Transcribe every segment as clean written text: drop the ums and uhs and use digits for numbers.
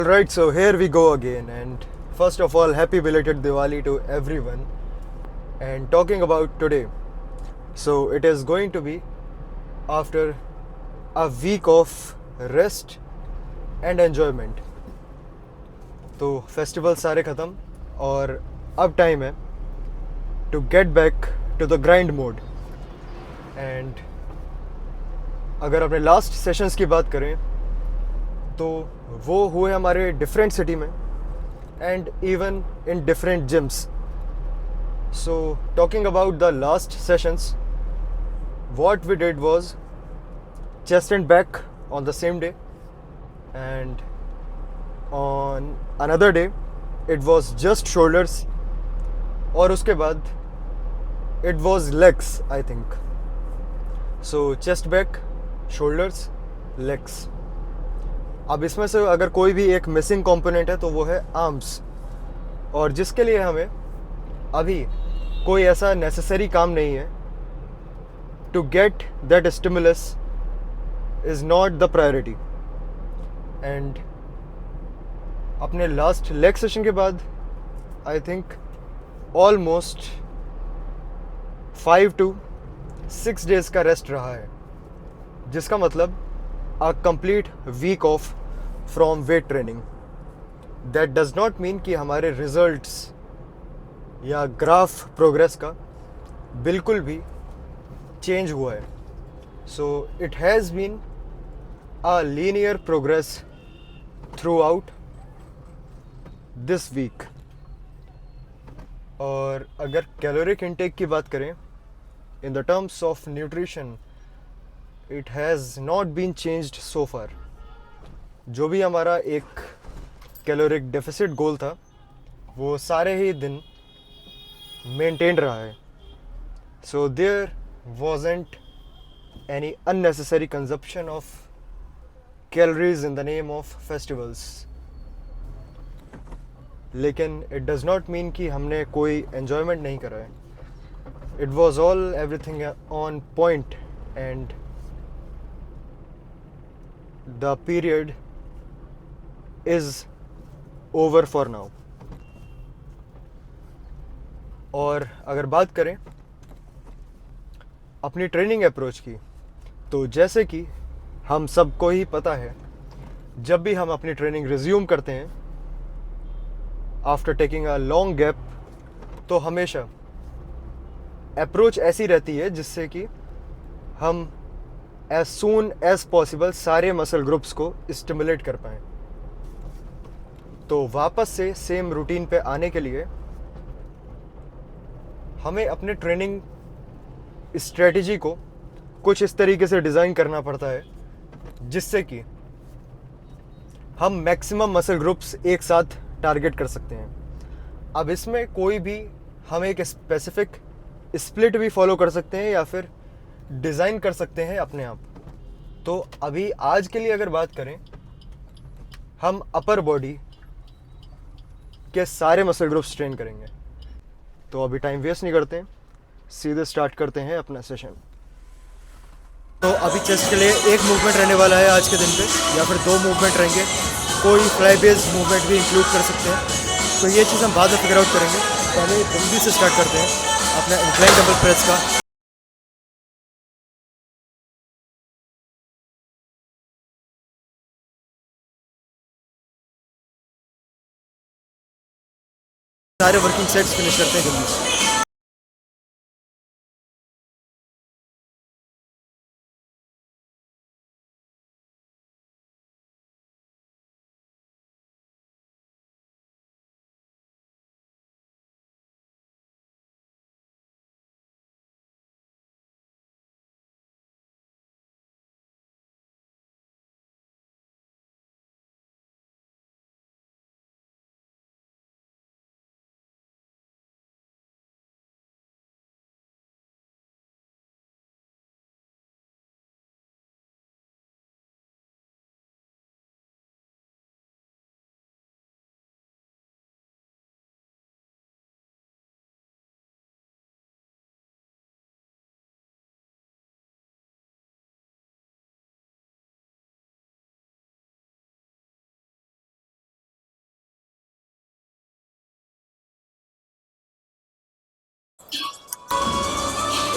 Right, so here we go again, and first of all, happy belated Diwali to everyone. And talking about today, so it is going to be after a week of rest and enjoyment. तो festival सारे ख़त्म और अब time है to get back to the grind mode. And अगर अपने last sessions की बात करें तो वो हुए हमारे डिफरेंट सिटी में and even in different gyms. So, talking about the last sessions, what we did was chest and back on the same day, and on another day it was just shoulders, और उसके बाद it was legs, I think. So chest back, shoulders, legs. अब इसमें से अगर कोई भी एक मिसिंग कंपोनेंट है तो वो है आर्म्स, और जिसके लिए हमें अभी कोई ऐसा नेसेसरी काम नहीं है. To get that stimulus is not the priority. And अपने लास्ट लेग सेशन के बाद I think almost 5 to 6 days का रेस्ट रहा है, जिसका मतलब a complete week off from weight training. That does not mean कि हमारे रिजल्ट्स या ग्राफ प्रोग्रेस का बिल्कुल भी चेंज हुआ है. So it has been a linear progress throughout this week. और अगर कैलोरिक इनटेक की बात करें in the terms of nutrition, it has not been changed so far. जो भी हमारा एक कैलोरिक डेफिसिट गोल था वो सारे ही दिन मेंटेन रहा है. So there wasn't any unnecessary consumption of calories in the name of festivals. लेकिन it does not mean कि हमने कोई enjoyment नहीं करा है. It was all everything on point, and the period is over for now. और अगर बात करें अपनी ट्रेनिंग अप्रोच की, तो जैसे कि हम सबको ही पता है, जब भी हम अपनी ट्रेनिंग रिज्यूम करते हैं after taking a long gap, तो हमेशा अप्रोच ऐसी रहती है जिससे कि हम एज सून एज पॉसिबल सारे मसल ग्रुप्स को स्टिमुलेट कर पाएँ. तो वापस से सेम रूटीन पे आने के लिए हमें अपने ट्रेनिंग स्ट्रेटजी को कुछ इस तरीके से डिज़ाइन करना पड़ता है जिससे कि हम मैक्सिमम मसल ग्रुप्स एक साथ टारगेट कर सकते हैं. अब इसमें कोई भी हम एक स्पेसिफिक स्प्लिट भी फॉलो कर सकते हैं या फिर डिज़ाइन कर सकते हैं अपने आप. तो अभी आज के लिए अगर बात करें, हम अपर बॉडी के सारे मसल ग्रुप्स ट्रेन करेंगे. तो अभी टाइम वेस्ट नहीं करते हैं, सीधे स्टार्ट करते हैं अपना सेशन. तो अभी चेस्ट के लिए एक मूवमेंट रहने वाला है आज के दिन पे, या फिर 2 मूवमेंट रहेंगे. कोई फ्लाई बेस्ड मूवमेंट भी इंक्लूड कर सकते हैं. तो ये चीज़ हम बाद में फिगर आउट करेंगे. पहले जल्दी से स्टार्ट करते हैं अपना इंक्लाइन डंबल प्रेस का. सारे वर्किंग सेट्स फिनिश करते हैं जल्दी से.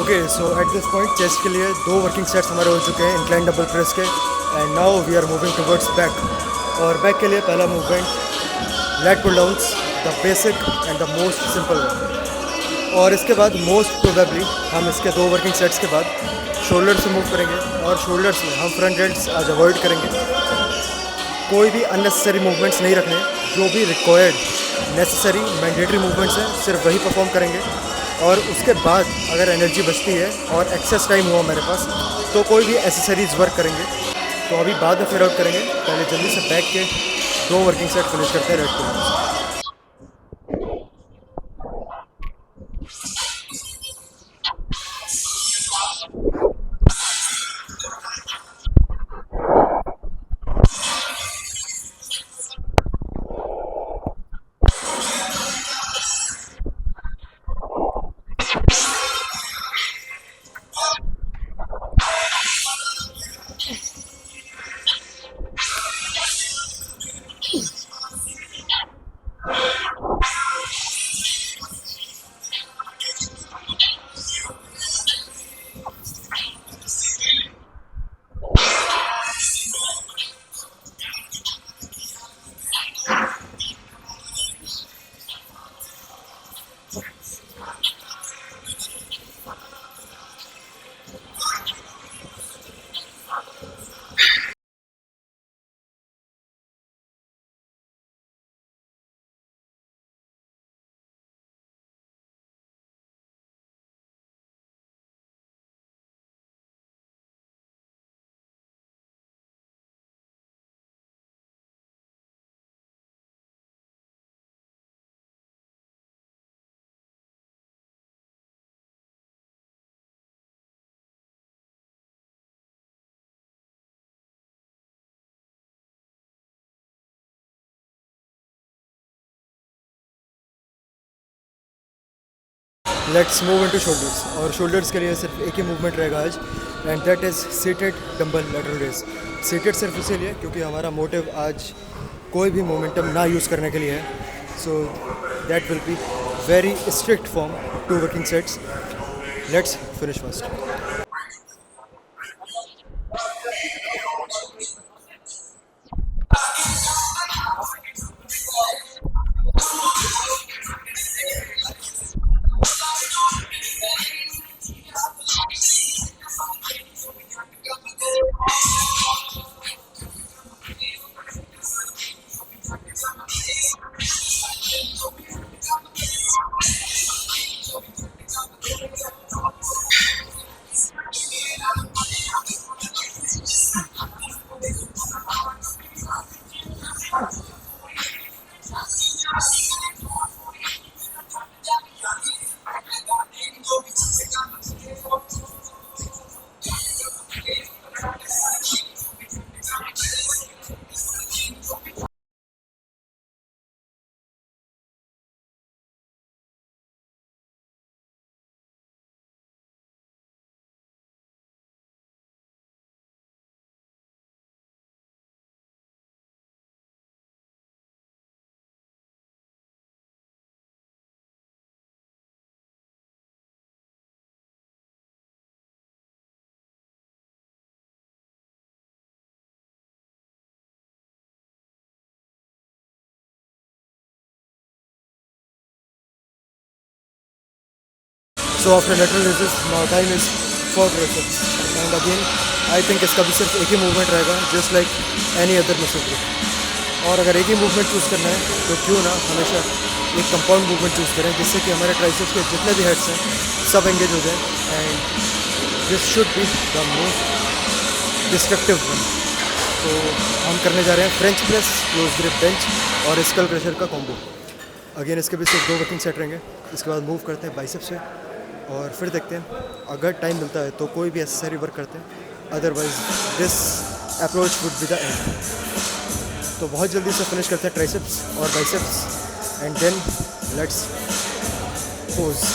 Okay, so at this point chest के लिए 2 वर्किंग सेट्स हमारे हो चुके हैं इंक्लाइन डबल प्रेस के, and now we are moving towards back. और बैक के लिए पहला movement lat pull downs, the basic and the most simple one. और इसके बाद मोस्ट प्रोबेबली हम इसके 2 वर्किंग सेट्स के बाद शोल्डर से मूव करेंगे, और शोल्डर्स में हम फ्रंट डेल्ट्स आज अवॉइड करेंगे। कोई भी अननेसेसरी मूवमेंट्स नहीं रखने, जो भी रिक्वायर्ड नेसेसरी मैंडेटरी मूवमेंट्स हैं सिर्फ वही परफॉर्म करेंगे। और उसके बाद अगर एनर्जी बचती है और एक्सेस टाइम हुआ मेरे पास तो कोई भी एसेसरीज वर्क करेंगे, तो अभी बाद में फिर आउट करेंगे। पहले जल्दी से बैक के 2 वर्किंग सेट फिनिश करते हैं red pull. Let's move into shoulders. और शोल्डर्स के लिए सिर्फ एक ही मूवमेंट रहेगा आज, and that is seated dumbbell lateral raise. Seated सिर्फ इसीलिए क्योंकि हमारा मोटिव आज कोई भी मोमेंटम ना यूज़ करने के लिए है। So that will be very strict form, 2 working sets. Let's finish first. So after lateral raises, now time is for triceps. And again, I think इसका भी सिर्फ एक ही मूवमेंट रहेगा, just like any other muscle group. और अगर एक ही मूवमेंट चूज़ करना है तो क्यों ना हमेशा एक कंपाउंड मूवमेंट चूज़ करें, जिससे कि हमारे ट्राइसेप्स के जितने भी हेड्स हैं सब एंगेज हो जाए। And this should be the most destructive one. तो हम करने जा रहे हैं French press, close grip bench और स्कल प्रेशर का कॉम्बो। अगेन इसके भी सिर्फ 2 वर्किंग सेट रहेंगे। इसके बाद मूव करते हैं बाइसेप्स से, और फिर देखते हैं अगर टाइम मिलता है तो कोई भी एसेसरी वर्क करते हैं, otherwise this approach would be the end. तो बहुत जल्दी से फिनिश करते हैं ट्राइसेप्स और biceps, and then let's pose.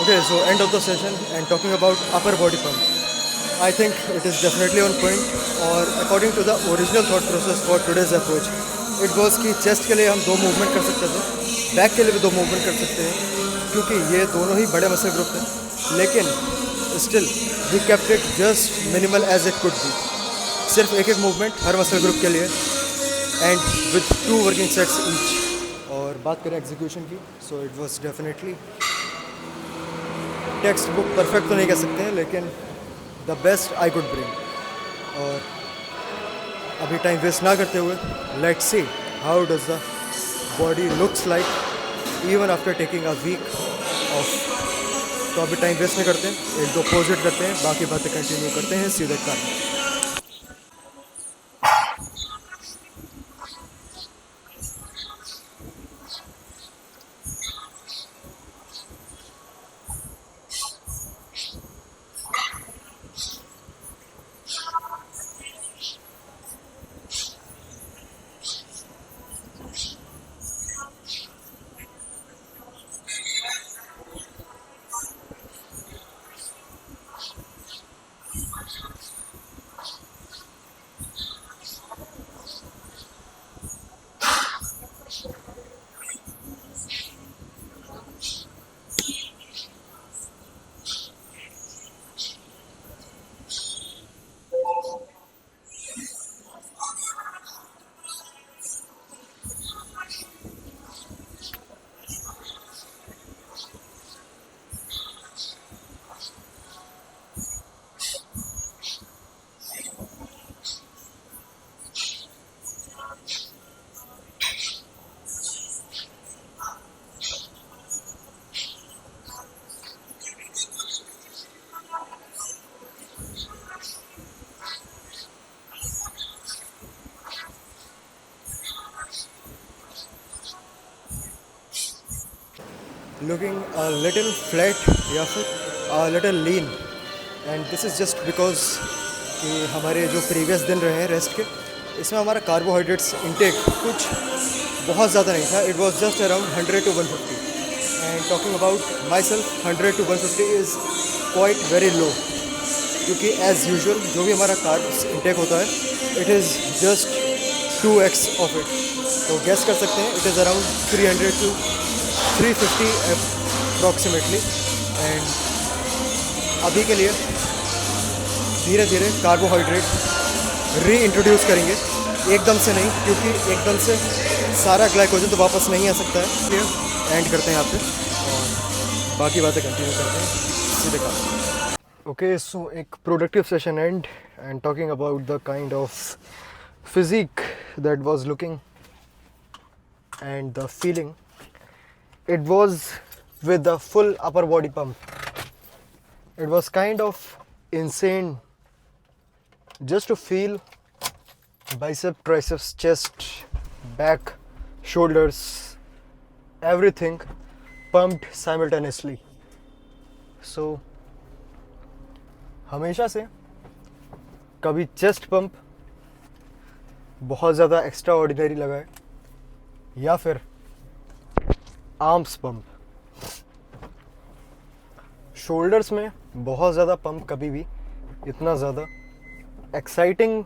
Okay, so end of the session and talking about upper body pump. I think it is definitely on point और according to the original thought process for today's approach, it was कि chest के लिए हम दो movement कर सकते थे, back के लिए भी दो movement कर सकते हैं क्योंकि ये दोनों ही बड़े मसल ग्रुप हैं, लेकिन still we kept it just minimal as it could be. सिर्फ एक एक movement हर मसल ग्रुप के लिए and with two working sets each. और बात करें execution की, so it was definitely textbook perfect तो नहीं कह सकते हैं लेकिन the best I could bring. और अभी टाइम वेस्ट ना करते हुए let's see how does the body looks like even after taking a week off. तो अभी टाइम वेस्ट नहीं करते, एक दो पोजिट करते हैं, बाकी बातें कंटिन्यू करते हैं सीधे कारण। looking a little flat या फिर a little lean and this is just because कि हमारे जो प्रीवियस दिन रहे हैं रेस्ट के, इसमें हमारा कार्बोहाइड्रेट्स इंटेक कुछ बहुत ज़्यादा नहीं था. It was just around 100 to 150 and talking about my self 100 to 150 is quite very low, क्योंकि एज़ यूजुअल जो भी हमारा कार्ब्स इंटेक होता है it is just 2x of it. तो गेस कर सकते हैं it is around 300 to 350 approximately. And अभी के लिए धीरे धीरे कार्बोहाइड्रेट री इंट्रोड्यूस करेंगे, एकदम से नहीं, क्योंकि एकदम से सारा ग्लाइकोजन तो वापस नहीं आ सकता है। इसलिए एंड करते हैं यहाँ पे और बाकी बातें कंटिन्यू करते हैं सीधे काम। ओके, सो एक productive session and talking about the kind of physique that was looking and the feeling, it was with the full upper body pump. It was kind of insane just to feel bicep, triceps, chest, back, shoulders, everything pumped simultaneously. So हमेशा से कभी chest pump बहुत ज़्यादा extra ordinary लगा है या फिर arms pump. Shoulders में बहुत ज़्यादा पंप कभी भी इतना ज़्यादा एक्साइटिंग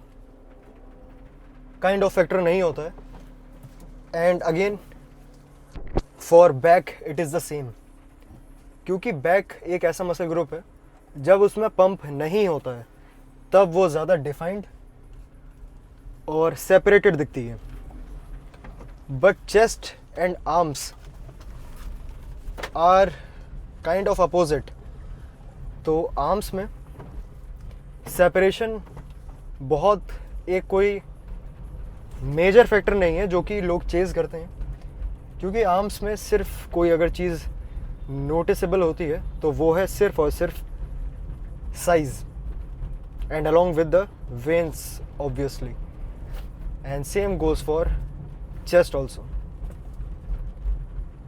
काइंड ऑफ फैक्टर नहीं होता है। And again for back it is the same, क्योंकि बैक एक ऐसा मसल ग्रुप है जब उसमें पंप नहीं होता है तब वो ज़्यादा डिफाइंड और सेपरेटेड दिखती है। But chest and arms are kind of opposite. तो आर्म्स में सेपरेशन बहुत एक कोई मेजर फैक्टर नहीं है जो कि लोग चेज़ करते हैं, क्योंकि आर्म्स में सिर्फ कोई अगर चीज़ नोटिसेबल होती है तो वो है सिर्फ और सिर्फ size and along with the veins obviously. And same goes for chest also.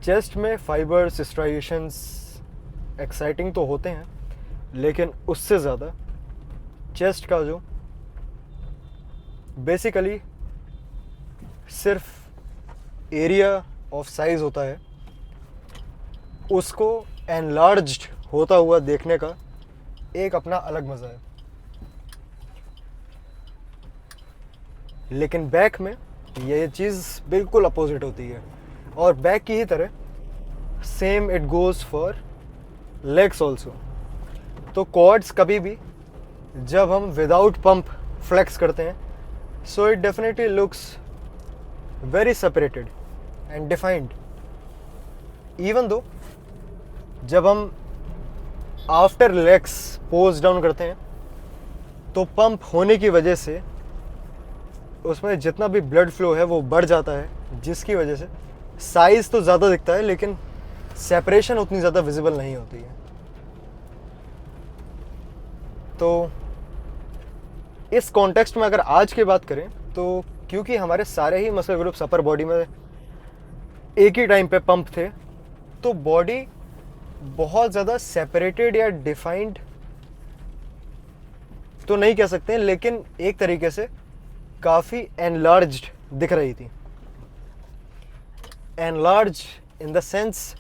Chest में फाइबर्स, स्ट्राइएशंस एक्साइटिंग तो होते हैं, लेकिन उससे ज़्यादा चेस्ट का जो बेसिकली सिर्फ एरिया ऑफ साइज होता है उसको एनलार्ज्ड होता हुआ देखने का एक अपना अलग मज़ा है। लेकिन बैक में ये चीज़ बिल्कुल अपोजिट होती है, और बैक की ही तरह same it goes for legs also. तो क्वाड्स कभी भी जब हम विदाउट पंप फ्लेक्स करते हैं so it definitely looks very separated and defined, even though जब हम आफ्टर लेग्स पोज डाउन करते हैं तो पंप होने की वजह से उसमें जितना भी ब्लड फ्लो है वो बढ़ जाता है, जिसकी वजह से साइज़ तो ज़्यादा दिखता है लेकिन सेपरेशन उतनी ज़्यादा विजिबल नहीं होती है। तो इस कॉन्टेक्स्ट में अगर आज की बात करें तो क्योंकि हमारे सारे ही मसल ग्रुप्स अपर बॉडी में एक ही टाइम पे पंप थे, तो बॉडी बहुत ज़्यादा सेपरेटेड या डिफाइंड तो नहीं कह सकते हैं, लेकिन एक तरीके से काफ़ी एनलार्ज्ड दिख रही थी। एनलार्ज इन द सेंस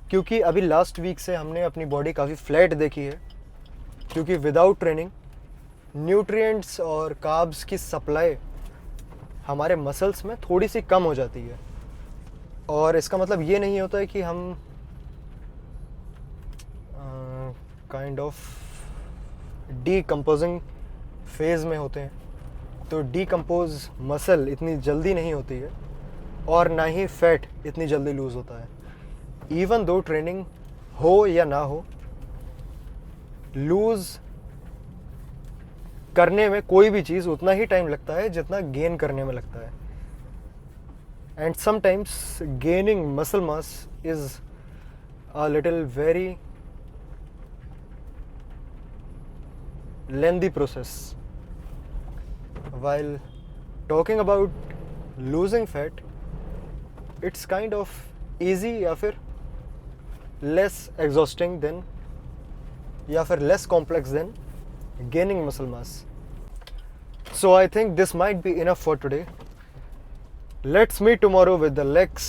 क्योंकि अभी लास्ट वीक से हमने अपनी बॉडी काफ़ी फ्लैट देखी है, क्योंकि विदाउट ट्रेनिंग न्यूट्रिएंट्स और कार्ब्स की सप्लाई हमारे मसल्स में थोड़ी सी कम हो जाती है। और इसका मतलब ये नहीं होता है कि हम काइंड ऑफ डीकम्पोजिंग फेज़ में होते हैं। तो डीकम्पोज मसल इतनी जल्दी नहीं होती है और ना ही फैट इतनी जल्दी लूज़ होता है। इवन दो ट्रेनिंग हो या ना हो, लूज़ करने में कोई भी चीज़ उतना ही टाइम लगता है जितना गेन करने में लगता है। And sometimes gaining muscle mass is a little very lengthy process. While talking about losing fat, it's kind of easy या फिर less exhausting than या फिर less complex than gaining muscle mass. So I think this might be enough for today. Let's meet tomorrow with the legs